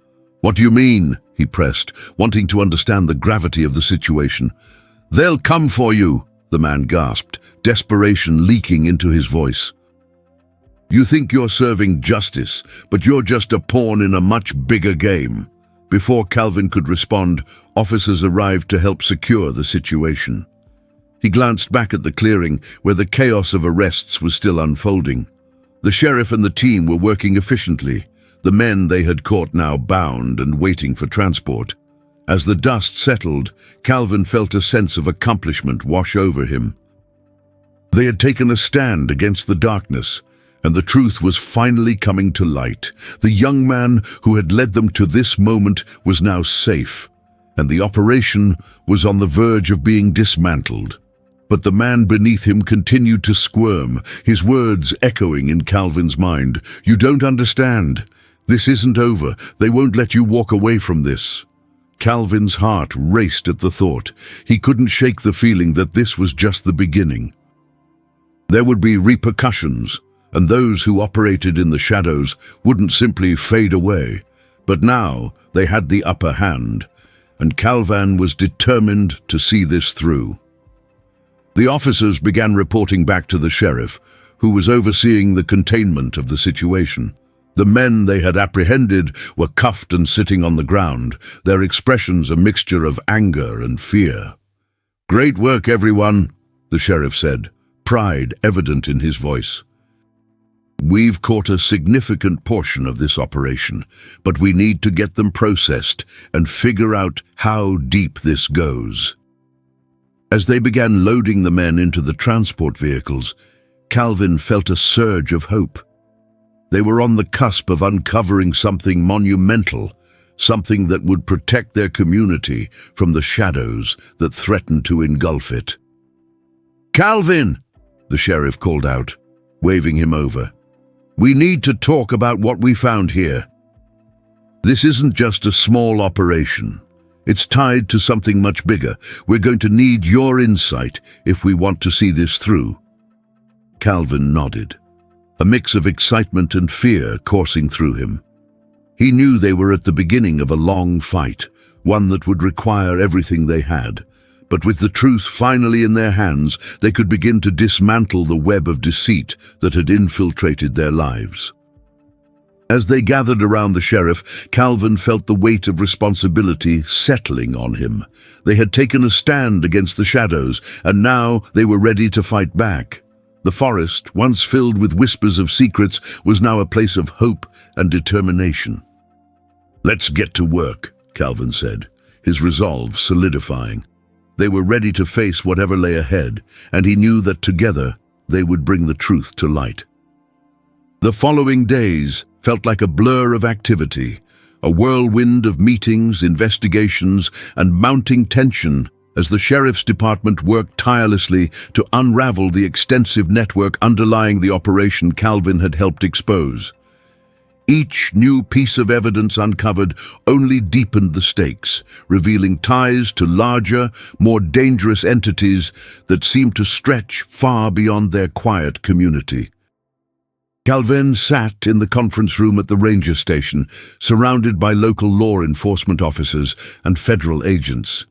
"What do you mean?" he pressed, wanting to understand the gravity of the situation. "They'll come for you," the man gasped, desperation leaking into his voice. "You think you're serving justice, but you're just a pawn in a much bigger game." Before Calvin could respond, officers arrived to help secure the situation. He glanced back at the clearing, where the chaos of arrests was still unfolding. The sheriff and the team were working efficiently, the men they had caught now bound and waiting for transport. As the dust settled, Calvin felt a sense of accomplishment wash over him. They had taken a stand against the darkness, and the truth was finally coming to light. The young man who had led them to this moment was now safe, and the operation was on the verge of being dismantled. But the man beneath him continued to squirm, his words echoing in Calvin's mind. "You don't understand. This isn't over. They won't let you walk away from this." Calvin's heart raced at the thought. He couldn't shake the feeling that this was just the beginning. There would be repercussions, and those who operated in the shadows wouldn't simply fade away. But now they had the upper hand, and Calvin was determined to see this through. The officers began reporting back to the sheriff, who was overseeing the containment of the situation. The men they had apprehended were cuffed and sitting on the ground, their expressions a mixture of anger and fear. "Great work, everyone," the sheriff said, pride evident in his voice. "We've caught a significant portion of this operation, but we need to get them processed and figure out how deep this goes." As they began loading the men into the transport vehicles, Calvin felt a surge of hope. They were on the cusp of uncovering something monumental, something that would protect their community from the shadows that threatened to engulf it. "Calvin!" the sheriff called out, waving him over. "We need to talk about what we found here. This isn't just a small operation. It's tied to something much bigger. We're going to need your insight if we want to see this through." Calvin nodded, a mix of excitement and fear coursing through him. He knew they were at the beginning of a long fight, one that would require everything they had. But with the truth finally in their hands, they could begin to dismantle the web of deceit that had infiltrated their lives. As they gathered around the sheriff, Calvin felt the weight of responsibility settling on him. They had taken a stand against the shadows, and now they were ready to fight back. The forest, once filled with whispers of secrets, was now a place of hope and determination. "Let's get to work," Calvin said, his resolve solidifying. They were ready to face whatever lay ahead, and he knew that together they would bring the truth to light. The following days felt like a blur of activity, A whirlwind of meetings, investigations, and mounting tension as the sheriff's department worked tirelessly to unravel the extensive network underlying the operation Calvin had helped expose. Each new piece of evidence uncovered only deepened the stakes, revealing ties to larger, more dangerous entities that seemed to stretch far beyond their quiet community. Calvin sat in the conference room at the ranger station, surrounded by local law enforcement officers and federal agents.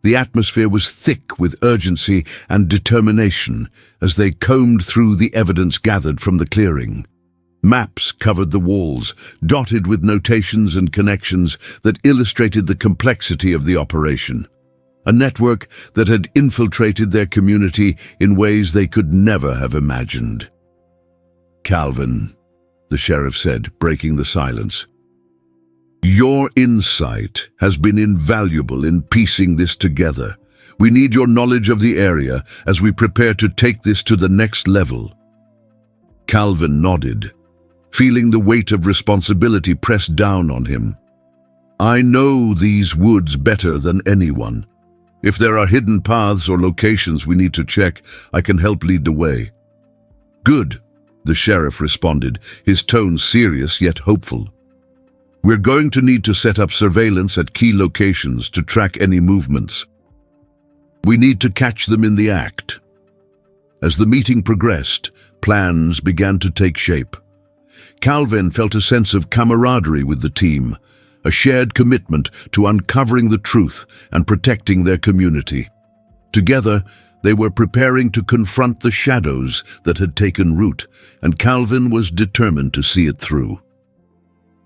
The atmosphere was thick with urgency and determination as they combed through the evidence gathered from the clearing. Maps covered the walls, dotted with notations and connections that illustrated the complexity of the operation. A network that had infiltrated their community in ways they could never have imagined. "Calvin," the sheriff said, breaking the silence, "your insight has been invaluable in piecing this together. We need your knowledge of the area as we prepare to take this to the next level." Calvin nodded, feeling the weight of responsibility press down on him. "I know these woods better than anyone. If there are hidden paths or locations we need to check, I can help lead the way." "Good," the sheriff responded, his tone serious yet hopeful. "We're going to need to set up surveillance at key locations to track any movements. We need to catch them in the act." As the meeting progressed, plans began to take shape. Calvin felt a sense of camaraderie with the team, a shared commitment to uncovering the truth and protecting their community. Together, they were preparing to confront the shadows that had taken root, and Calvin was determined to see it through.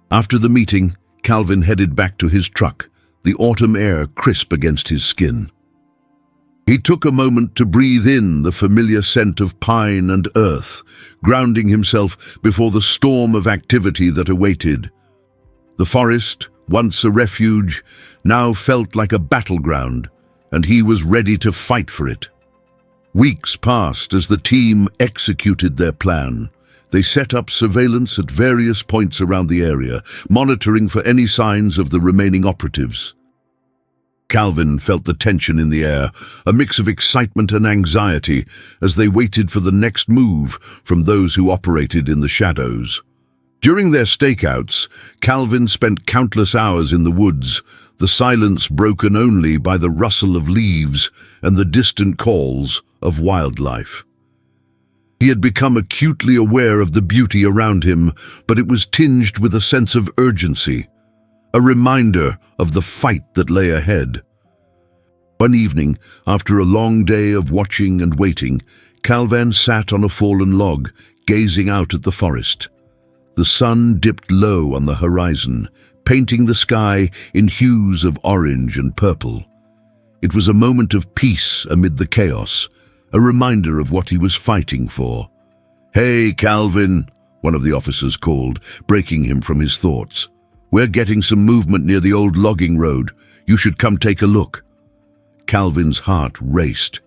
After the meeting, Calvin headed back to his truck, the autumn air crisp against his skin. He took a moment to breathe in the familiar scent of pine and earth, grounding himself before the storm of activity that awaited. The forest, once a refuge, now felt like a battleground, and he was ready to fight for it. Weeks passed as the team executed their plan. They set up surveillance at various points around the area, monitoring for any signs of the remaining operatives. Calvin felt the tension in the air, a mix of excitement and anxiety, as they waited for the next move from those who operated in the shadows. During their stakeouts, Calvin spent countless hours in the woods, the silence broken only by the rustle of leaves and the distant calls of wildlife. He had become acutely aware of the beauty around him, but it was tinged with a sense of urgency, a reminder of the fight that lay ahead. One evening, after a long day of watching and waiting, Calvin sat on a fallen log, gazing out at the forest. The sun dipped low on the horizon, painting the sky in hues of orange and purple. It was a moment of peace amid the chaos, a reminder of what he was fighting for. "Hey, Calvin," one of the officers called, breaking him from his thoughts. "We're getting some movement near the old logging road. You should come take a look." Calvin's heart raced.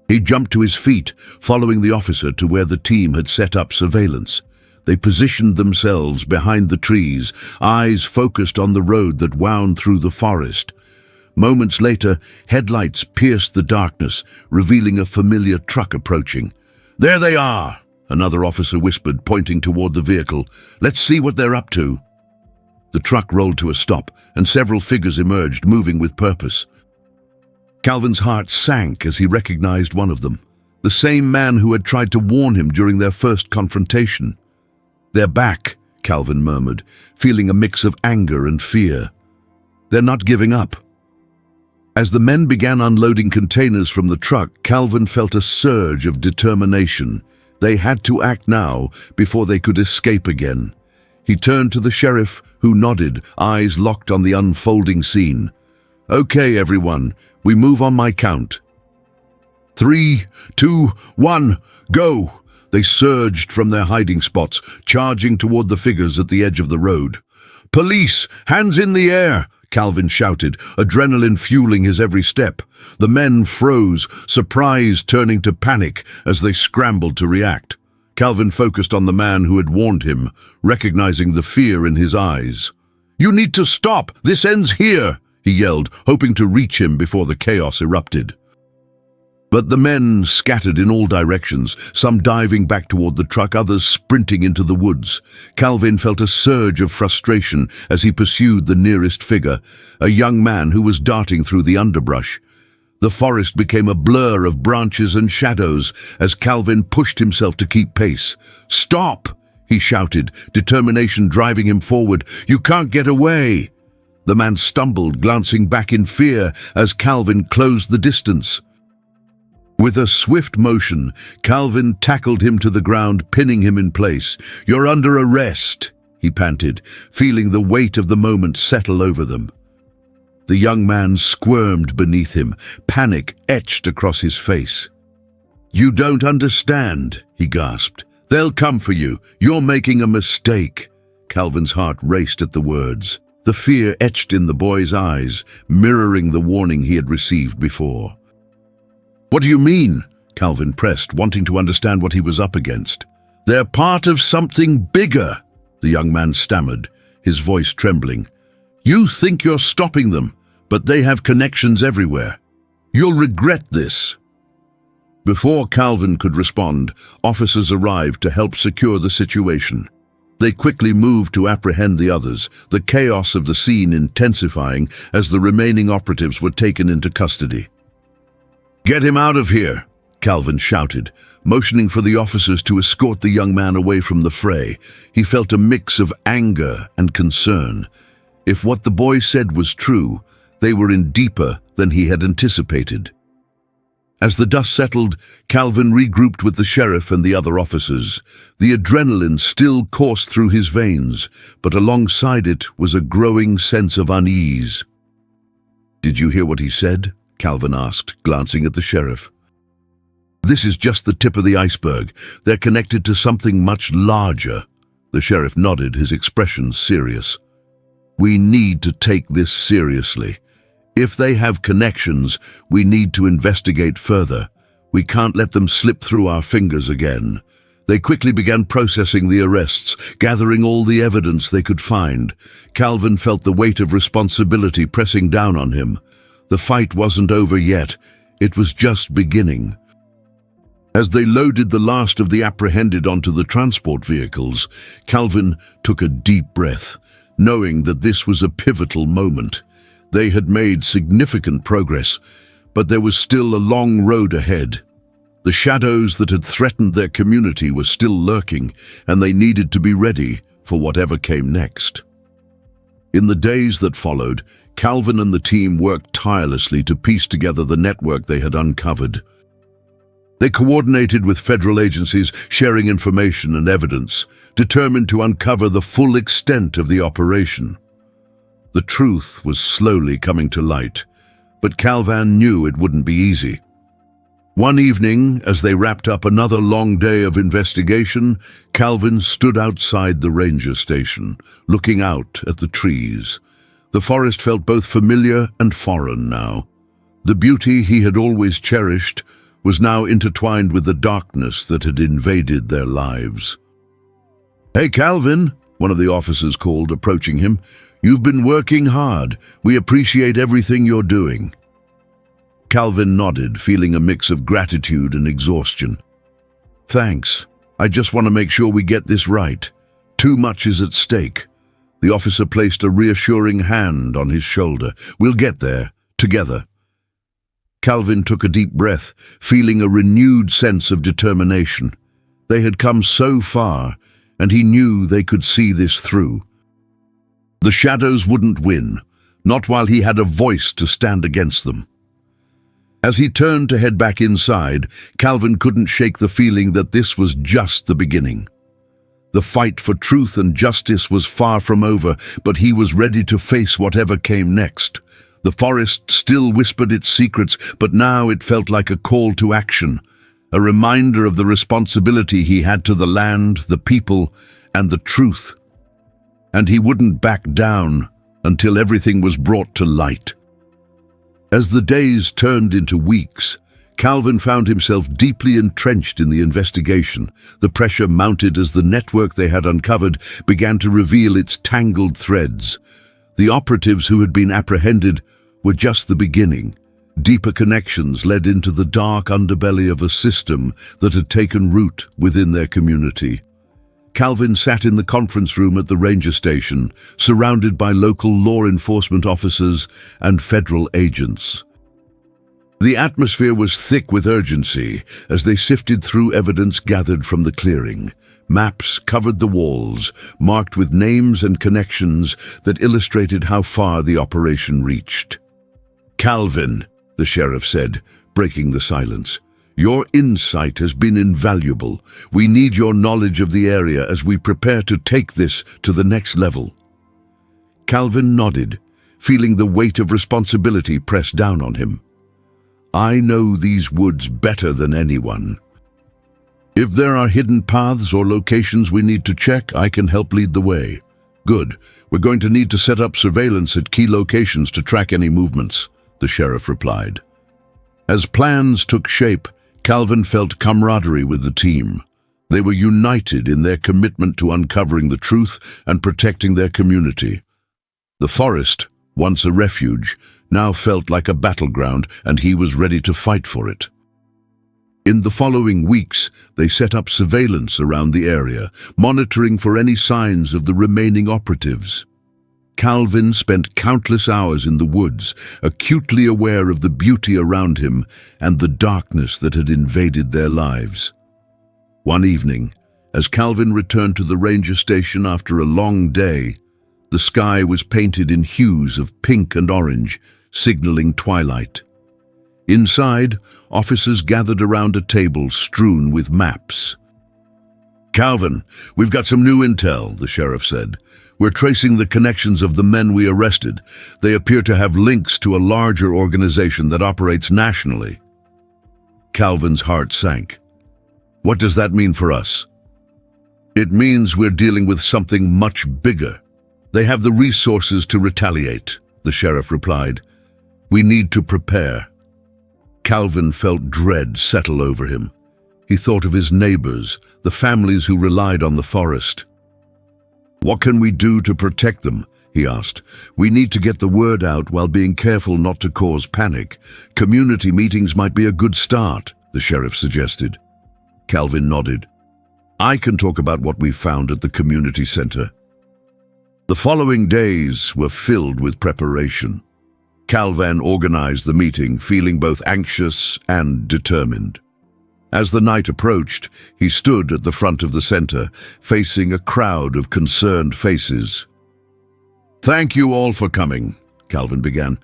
He jumped to his feet, following the officer to where the team had set up surveillance. They positioned themselves behind the trees, eyes focused on the road that wound through the forest. Moments later, headlights pierced the darkness, revealing a familiar truck approaching. "There they are," another officer whispered, pointing toward the vehicle. "Let's see what they're up to." The truck rolled to a stop, and several figures emerged, moving with purpose. Calvin's heart sank as he recognized one of them, the same man who had tried to warn him during their first confrontation. "They're back," Calvin murmured, feeling a mix of anger and fear. "They're not giving up." As the men began unloading containers from the truck, Calvin felt a surge of determination. They had to act now before they could escape again. He turned to the sheriff, who nodded, eyes locked on the unfolding scene. "Okay, everyone, we move on my count. 3, 2, 1, go!" They surged from their hiding spots, charging toward the figures at the edge of the road. "Police, hands in the air!" Calvin shouted, adrenaline fueling his every step. The men froze, surprise turning to panic as they scrambled to react. Calvin focused on the man who had warned him, recognizing the fear in his eyes. "You need to stop! This ends here!" he yelled, hoping to reach him before the chaos erupted. But the men scattered in all directions, some diving back toward the truck, others sprinting into the woods. Calvin felt a surge of frustration as he pursued the nearest figure, a young man who was darting through the underbrush. The forest became a blur of branches and shadows as Calvin pushed himself to keep pace. "Stop!" he shouted, determination driving him forward. "You can't get away!" The man stumbled, glancing back in fear as Calvin closed the distance. With a swift motion, Calvin tackled him to the ground, pinning him in place. "You're under arrest," he panted, feeling the weight of the moment settle over them. The young man squirmed beneath him, panic etched across his face. "You don't understand," he gasped. "They'll come for you. You're making a mistake." Calvin's heart raced at the words. The fear etched in the boy's eyes, mirroring the warning he had received before. "What do you mean?" Calvin pressed, wanting to understand what he was up against. "They're part of something bigger," the young man stammered, his voice trembling. "You think you're stopping them, but they have connections everywhere. You'll regret this." Before Calvin could respond, officers arrived to help secure the situation. They quickly moved to apprehend the others, the chaos of the scene intensifying as the remaining operatives were taken into custody. "Get him out of here," Calvin shouted, motioning for the officers to escort the young man away from the fray. He felt a mix of anger and concern. If what the boy said was true, they were in deeper than he had anticipated. As the dust settled, Calvin regrouped with the sheriff and the other officers. The adrenaline still coursed through his veins, but alongside it was a growing sense of unease. "Did you hear what he said?" Calvin asked, glancing at the sheriff. "This is just the tip of the iceberg. They're connected to something much larger." The sheriff nodded, his expression serious. "We need to take this seriously. If they have connections, we need to investigate further. We can't let them slip through our fingers again." They quickly began processing the arrests, gathering all the evidence they could find. Calvin felt the weight of responsibility pressing down on him. The fight wasn't over yet. It was just beginning. As they loaded the last of the apprehended onto the transport vehicles, Calvin took a deep breath, knowing that this was a pivotal moment. They had made significant progress, but there was still a long road ahead. The shadows that had threatened their community were still lurking, and they needed to be ready for whatever came next. In the days that followed, Calvin and the team worked tirelessly to piece together the network they had uncovered. They coordinated with federal agencies, sharing information and evidence, determined to uncover the full extent of the operation. The truth was slowly coming to light, but Calvin knew it wouldn't be easy. One evening, as they wrapped up another long day of investigation, Calvin stood outside the ranger station, looking out at the trees. The forest felt both familiar and foreign now. The beauty he had always cherished was now intertwined with the darkness that had invaded their lives. "Hey, Calvin," one of the officers called, approaching him. "You've been working hard. We appreciate everything you're doing." Calvin nodded, feeling a mix of gratitude and exhaustion. "Thanks. I just want to make sure we get this right. Too much is at stake." The officer placed a reassuring hand on his shoulder. "We'll get there, together." Calvin took a deep breath, feeling a renewed sense of determination. They had come so far, and he knew they could see this through. The shadows wouldn't win, not while he had a voice to stand against them. As he turned to head back inside, Calvin couldn't shake the feeling that this was just the beginning. The fight for truth and justice was far from over, but he was ready to face whatever came next. The forest still whispered its secrets, but now it felt like a call to action, a reminder of the responsibility he had to the land, the people, and the truth. And he wouldn't back down until everything was brought to light. As the days turned into weeks, Calvin found himself deeply entrenched in the investigation. The pressure mounted as the network they had uncovered began to reveal its tangled threads. The operatives who had been apprehended were just the beginning. Deeper connections led into the dark underbelly of a system that had taken root within their community. Calvin sat in the conference room at the ranger station, surrounded by local law enforcement officers and federal agents. The atmosphere was thick with urgency as they sifted through evidence gathered from the clearing. Maps covered the walls, marked with names and connections that illustrated how far the operation reached. "Calvin," the sheriff said, breaking the silence, "your insight has been invaluable. We need your knowledge of the area as we prepare to take this to the next level." Calvin nodded, feeling the weight of responsibility press down on him. "I know these woods better than anyone. If there are hidden paths or locations we need to check, I can help lead the way." "Good. We're going to need to set up surveillance at key locations to track any movements," the sheriff replied. As plans took shape, Calvin felt camaraderie with the team. They were united in their commitment to uncovering the truth and protecting their community. The forest, once a refuge, now felt like a battleground, and he was ready to fight for it. In the following weeks, they set up surveillance around the area, monitoring for any signs of the remaining operatives. Calvin spent countless hours in the woods, acutely aware of the beauty around him and the darkness that had invaded their lives. One evening, as Calvin returned to the ranger station after a long day, the sky was painted in hues of pink and orange, signaling twilight. Inside, officers gathered around a table strewn with maps. "Calvin, we've got some new intel," the sheriff said. "We're tracing the connections of the men we arrested. They appear to have links to a larger organization that operates nationally." Calvin's heart sank. "What does that mean for us?" "It means we're dealing with something much bigger. They have the resources to retaliate," the sheriff replied. "We need to prepare." Calvin felt dread settle over him. He thought of his neighbors, the families who relied on the forest. "What can we do to protect them?" he asked. "We need to get the word out while being careful not to cause panic. Community meetings might be a good start," the sheriff suggested. Calvin nodded. "I can talk about what we found at the community center." The following days were filled with preparation. Calvin organized the meeting, feeling both anxious and determined. As the night approached, he stood at the front of the center, facing a crowd of concerned faces. "Thank you all for coming," Calvin began.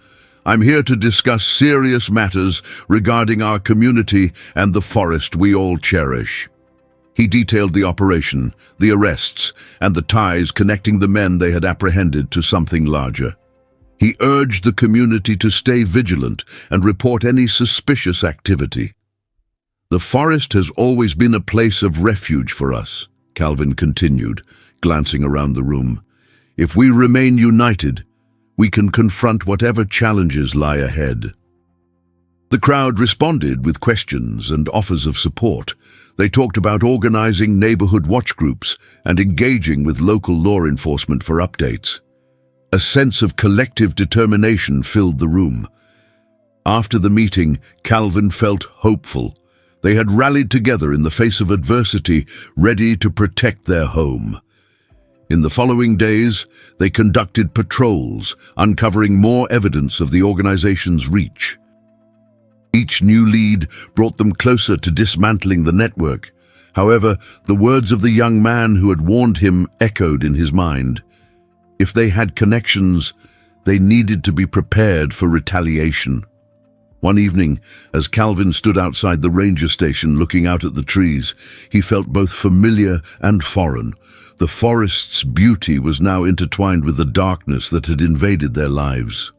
"I'm here to discuss serious matters regarding our community and the forest we all cherish." He detailed the operation, the arrests, and the ties connecting the men they had apprehended to something larger. He urged the community to stay vigilant and report any suspicious activity. "The forest has always been a place of refuge for us," Calvin continued, glancing around the room. "If we remain united, we can confront whatever challenges lie ahead." The crowd responded with questions and offers of support. They talked about organizing neighborhood watch groups and engaging with local law enforcement for updates. A sense of collective determination filled the room. After the meeting, Calvin felt hopeful. They had rallied together in the face of adversity, ready to protect their home. In the following days, they conducted patrols, uncovering more evidence of the organization's reach. Each new lead brought them closer to dismantling the network. However, the words of the young man who had warned him echoed in his mind. If they had connections, they needed to be prepared for retaliation. One evening, as Calvin stood outside the ranger station looking out at the trees, he felt both familiar and foreign. The forest's beauty was now intertwined with the darkness that had invaded their lives.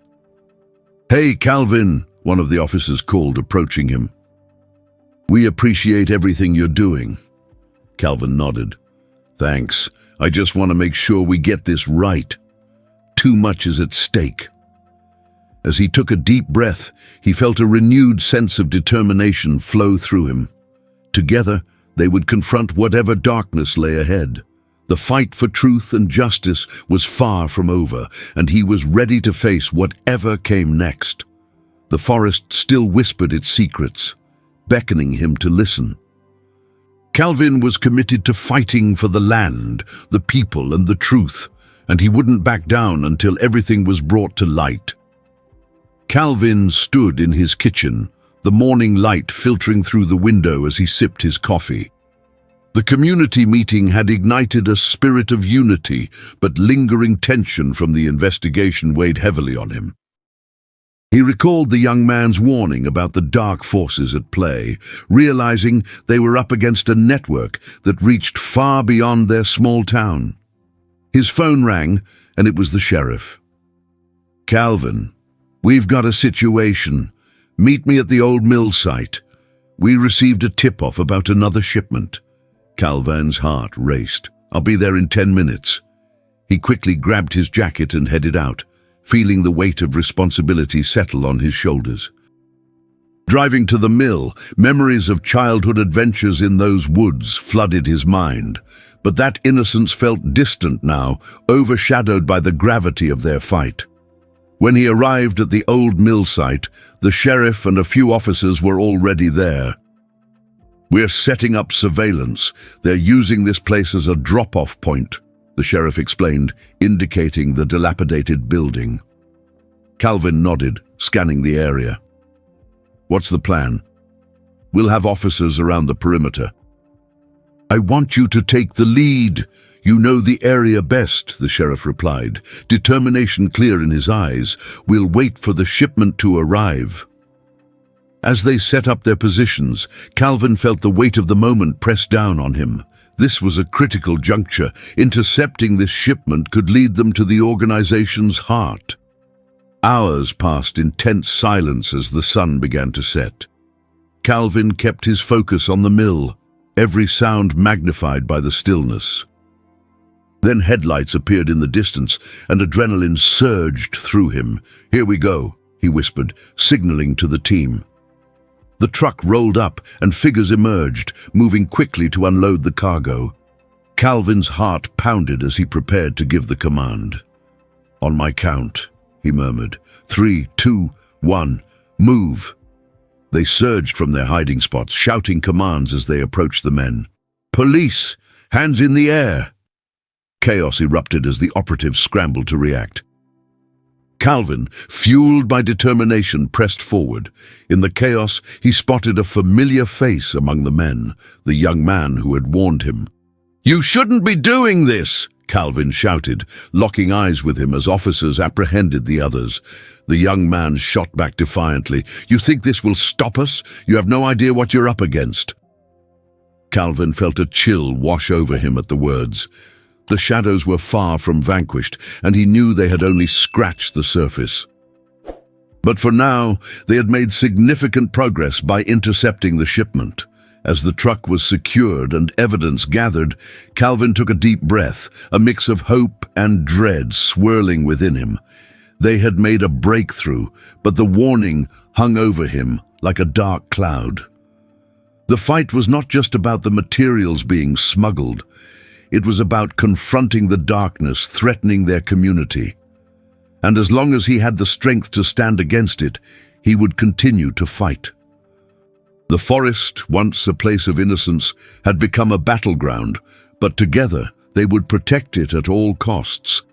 "Hey, Calvin," one of the officers called, approaching him. "We appreciate everything you're doing." Calvin nodded. "Thanks. I just want to make sure we get this right. Too much is at stake." As he took a deep breath, he felt a renewed sense of determination flow through him. Together, they would confront whatever darkness lay ahead. The fight for truth and justice was far from over, and he was ready to face whatever came next. The forest still whispered its secrets, beckoning him to listen. Calvin was committed to fighting for the land, the people, and the truth, and he wouldn't back down until everything was brought to light. Calvin stood in his kitchen, the morning light filtering through the window as he sipped his coffee. The community meeting had ignited a spirit of unity, but lingering tension from the investigation weighed heavily on him. He recalled the young man's warning about the dark forces at play, realizing they were up against a network that reached far beyond their small town. His phone rang, and it was the sheriff. "Calvin, we've got a situation. Meet me at the old mill site. We received a tip-off about another shipment." Calvin's heart raced. "I'll be there in 10 minutes. He quickly grabbed his jacket and headed out, feeling the weight of responsibility settle on his shoulders. Driving to the mill, memories of childhood adventures in those woods flooded his mind, but that innocence felt distant now, overshadowed by the gravity of their fight. When he arrived at the old mill site, the sheriff and a few officers were already there. "We're setting up surveillance. They're using this place as a drop-off point," the sheriff explained, indicating the dilapidated building. Calvin nodded, scanning the area. "What's the plan?" "We'll have officers around the perimeter." "I want you to take the lead. You know the area best," the sheriff replied, determination clear in his eyes. "We'll wait for the shipment to arrive." As they set up their positions, Calvin felt the weight of the moment press down on him. This was a critical juncture. Intercepting this shipment could lead them to the organization's heart. Hours passed in tense silence as the sun began to set. Calvin kept his focus on the mill, every sound magnified by the stillness. Then headlights appeared in the distance, and adrenaline surged through him. "Here we go," he whispered, signaling to the team. The truck rolled up, and figures emerged, moving quickly to unload the cargo. Calvin's heart pounded as he prepared to give the command. "On my count," he murmured. 3, 2, 1, move." They surged from their hiding spots, shouting commands as they approached the men. "Police! Hands in the air!" Chaos erupted as the operatives scrambled to react. Calvin, fueled by determination, pressed forward. In the chaos, he spotted a familiar face among the men, the young man who had warned him. "You shouldn't be doing this!" Calvin shouted, locking eyes with him as officers apprehended the others. The young man shot back defiantly. "You think this will stop us? You have no idea what you're up against." Calvin felt a chill wash over him at the words. The shadows were far from vanquished, and he knew they had only scratched the surface. But for now, they had made significant progress by intercepting the shipment. As the truck was secured and evidence gathered, Calvin took a deep breath, a mix of hope and dread swirling within him. They had made a breakthrough, but the warning hung over him like a dark cloud. The fight was not just about the materials being smuggled. It was about confronting the darkness threatening their community. And as long as he had the strength to stand against it, he would continue to fight. The forest, once a place of innocence, had become a battleground, but together they would protect it at all costs.